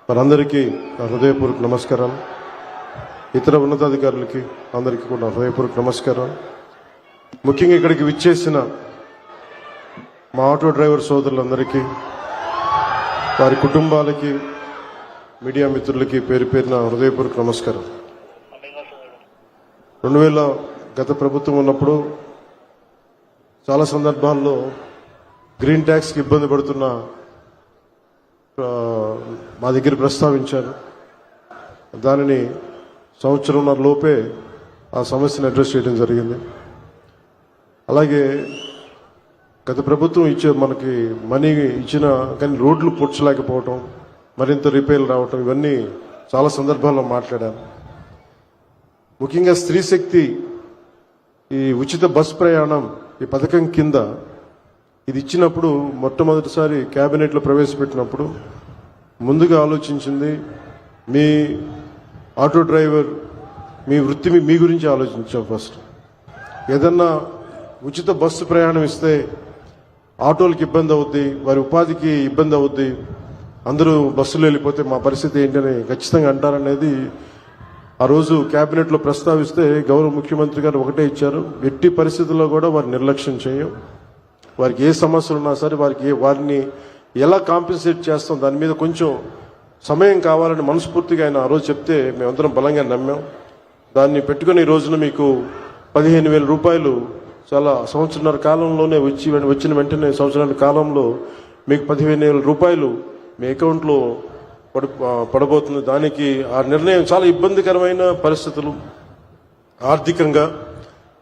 వారందరికీ నా హృదయపూర్వక నమస్కారాలు. ఇతర ఉన్నతాధికారులకి అందరికీ కూడా నా హృదయపూర్వక నమస్కారం. ముఖ్యంగా ఇక్కడికి విచ్చేసిన మా ఆటో డ్రైవర్ సోదరులందరికీ, వారి కుటుంబాలకి, మీడియా మిత్రులకి పేరు పేరున హృదయపూర్వక నమస్కారం. 2000 గత ప్రభుత్వం ఉన్నప్పుడు చాలా సందర్భాల్లో గ్రీన్ ట్యాక్స్కి ఇబ్బంది పడుతున్న మా దగ్గర ప్రస్తావించారు. దానిని సంవత్సరంన్నర లోపే ఆ సమస్యను అడ్రస్ చేయడం జరిగింది. అలాగే గత ప్రభుత్వం మనకి మనీ ఇచ్చిన కానీ రోడ్లు పూడ్చలేకపోవటం, మరింత రిపేర్లు రావటం, ఇవన్నీ చాలా సందర్భాల్లో మాట్లాడాను. ముఖ్యంగా స్త్రీ శక్తి ఈ ఉచిత బస్ ప్రయాణం ఈ పథకం కింద ఇది ఇచ్చినప్పుడు మొట్టమొదటిసారి క్యాబినెట్లో ప్రవేశపెట్టినప్పుడు ముందుగా ఆలోచించింది మీ ఆటో డ్రైవర్ మీ వృత్తి మీ గురించి ఆలోచించాం. ఫస్ట్ ఏదన్నా ఉచిత బస్సు ప్రయాణం ఇస్తే ఆటోలకు ఇబ్బంది అవుద్ది, వారి ఉపాధికి ఇబ్బంది అవుద్ది, అందరూ బస్సులో వెళ్ళిపోతే మా పరిస్థితి ఏంటని ఖచ్చితంగా అంటారనేది ఆ రోజు క్యాబినెట్లో ప్రస్తావిస్తే గౌరవ ముఖ్యమంత్రి గారు ఒకటే ఇచ్చారు, ఎట్టి పరిస్థితుల్లో కూడా వారిని నిర్లక్ష్యం చేయం, వారికి ఏ సమస్యలు ఉన్నా సరే వారిని ఎలా కాంపెన్సేట్ చేస్తాం దాని మీద కొంచెం సమయం కావాలని మనస్ఫూర్తిగా ఆయన ఆ రోజు చెప్తే మేమందరం బలంగా నమ్మాం. దాన్ని పెట్టుకుని ఈ రోజున మీకు 15,000 రూపాయలు చాలా సంవత్సరాల కాలంలోనే వచ్చిన వెంటనే సంవత్సరాల కాలంలో మీకు 15,000 రూపాయలు మీ అకౌంట్లో పడబోతుంది. దానికి ఆ నిర్ణయం చాలా ఇబ్బందికరమైన పరిస్థితులు ఆర్థికంగా,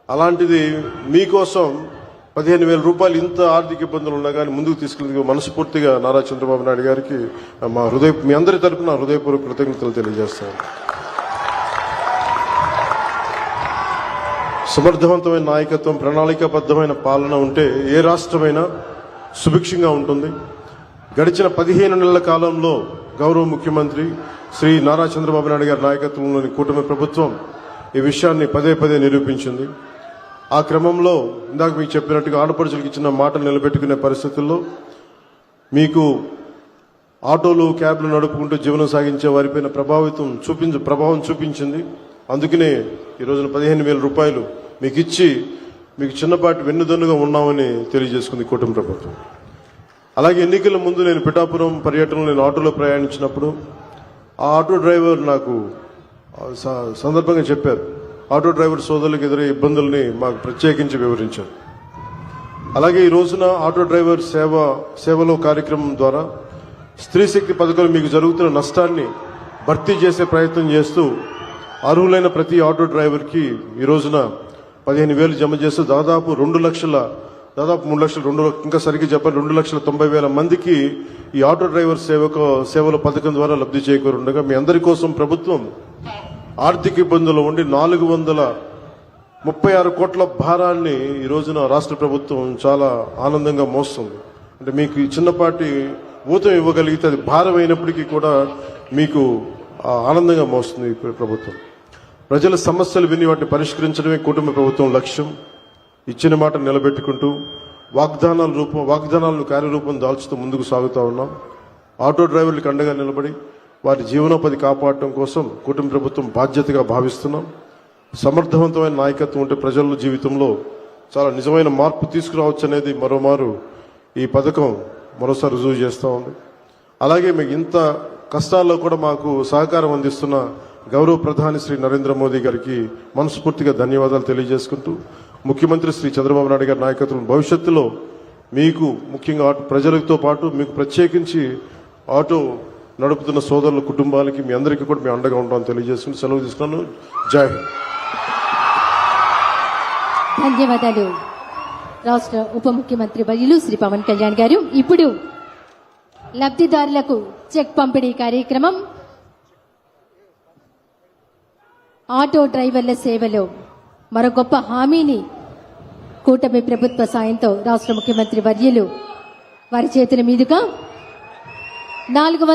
అలాంటిది మీకోసం 15,000 రూపాయలు ఇంత ఆర్థిక ఇబ్బందులు ఉన్నా కానీ ముందుకు తీసుకెళ్ళి మనస్ఫూర్తిగా నారా చంద్రబాబు నాయుడు గారికి మీ అందరి తరపున హృదయపూర్వక కృతజ్ఞతలు తెలియజేస్తాను. సమర్థవంతమైన నాయకత్వం, ప్రణాళికాబద్ధమైన పాలన ఉంటే ఏ రాష్ట్రమైనా సుభిక్షంగా ఉంటుంది. గడిచిన 15 నెలల కాలంలో గౌరవ ముఖ్యమంత్రి శ్రీ నారా చంద్రబాబు నాయుడు గారి నాయకత్వంలోని కూటమి ప్రభుత్వం ఈ విషయాన్ని పదే పదే నిరూపించింది. ఆ క్రమంలో ఇందాక మీకు చెప్పినట్టుగా ఆడపడుచులకు ఇచ్చిన మాటలు నిలబెట్టుకునే పరిస్థితుల్లో మీకు ఆటోలు, క్యాబ్లు నడుపుకుంటూ జీవనం సాగించే వారిపైన ప్రభావం చూపించింది. అందుకనే ఈ రోజున 15,000 రూపాయలు మీకు ఇచ్చి మీకు చిన్నపాటి వెన్నుదన్నుగా ఉన్నామని తెలియజేసుకుంది కూటమి ప్రభుత్వం. అలాగే ఎన్నికల ముందు నేను పిఠాపురం పర్యటనలో నేను ఆటోలో ప్రయాణించినప్పుడు ఆ ఆటో డ్రైవర్ నాకు సందర్భంగా చెప్పారు, ఆటో డ్రైవర్ సోదరులకు ఎదురే ఇబ్బందుల్ని మాకు ప్రత్యేకించి వివరించారు. అలాగే ఈ రోజున ఆటో డ్రైవర్ సేవలో కార్యక్రమం ద్వారా స్త్రీ శక్తి పథకంలో మీకు జరుగుతున్న నష్టాన్ని భర్తీ చేసే ప్రయత్నం చేస్తూ అర్హులైన ప్రతి ఆటో డ్రైవర్కి ఈ రోజున 15,000 జమ చేస్తూ దాదాపు 3 లక్షలు, ఇంకా సరిగ్గా చెప్పాలి 2,90,000 మందికి ఈ ఆటో డ్రైవర్ సేవల పథకం ద్వారా లబ్ధి చేకూరుండగా మీ అందరి కోసం ప్రభుత్వం ఆర్థిక ఇబ్బందులు ఉండి 436 కోట్ల భారాన్ని ఈ రోజున రాష్ట్ర ప్రభుత్వం చాలా ఆనందంగా మోస్తుంది. అంటే మీకు చిన్నపాటి ఊతం ఇవ్వగలిగితే అది భారం అయినప్పటికీ కూడా మీకు ఆనందంగా మోస్తుంది ఈ ప్రభుత్వం. ప్రజల సమస్యలు విని వాటిని పరిష్కరించడమే కుటుంబ ప్రభుత్వం లక్ష్యం. ఇచ్చిన మాట నిలబెట్టుకుంటూ వాగ్దానాలను కార్యరూపం దాల్చుతూ ముందుకు సాగుతూ ఉన్నాం. ఆటో డ్రైవర్లకు అండగా నిలబడి వారి జీవనోపాధి కాపాడటం కోసం కుటుంబ ప్రభుత్వం బాధ్యతగా భావిస్తున్నాం. సమర్థవంతమైన నాయకత్వం ఉంటే ప్రజల జీవితంలో చాలా నిజమైన మార్పు తీసుకురావచ్చు అనేది మరోమారు ఈ పథకం మరోసారి రుజువు చేస్తూ ఉంది. అలాగే మీకు ఇంత కష్టాల్లో కూడా మాకు సహకారం అందిస్తున్న గౌరవ ప్రధాని శ్రీ నరేంద్ర మోదీ గారికి మనస్ఫూర్తిగా ధన్యవాదాలు తెలియజేసుకుంటూ ముఖ్యమంత్రి శ్రీ చంద్రబాబు నాయుడు గారి నాయకత్వం భవిష్యత్తులో మీకు ముఖ్యంగా ప్రజలతో పాటు మీకు ప్రత్యేకించి ఆటో నడుపుతున్న సోదరుల కుటుంబాలకి మీ అందరికీ కూడా మేము అండగా ఉంటామని తెలియజేసుకుని సెలవు తీసుకున్నాను. జై హింద్. ధన్యవాదాలు రాష్ట్ర ఉప ముఖ్యమంత్రి వర్యులు శ్రీ పవన్ కళ్యాణ్ గారు. ఇప్పుడు లబ్ధిదారులకు చెక్ పంపిణీ కార్యక్రమం. ఆటో డ్రైవర్ల సేవలో మరో గొప్ప హామీని కూటమి ప్రభుత్వ సాయంతో రాష్ట్ర ముఖ్యమంత్రి వర్యులు వారి చేతుల మీదుగా 400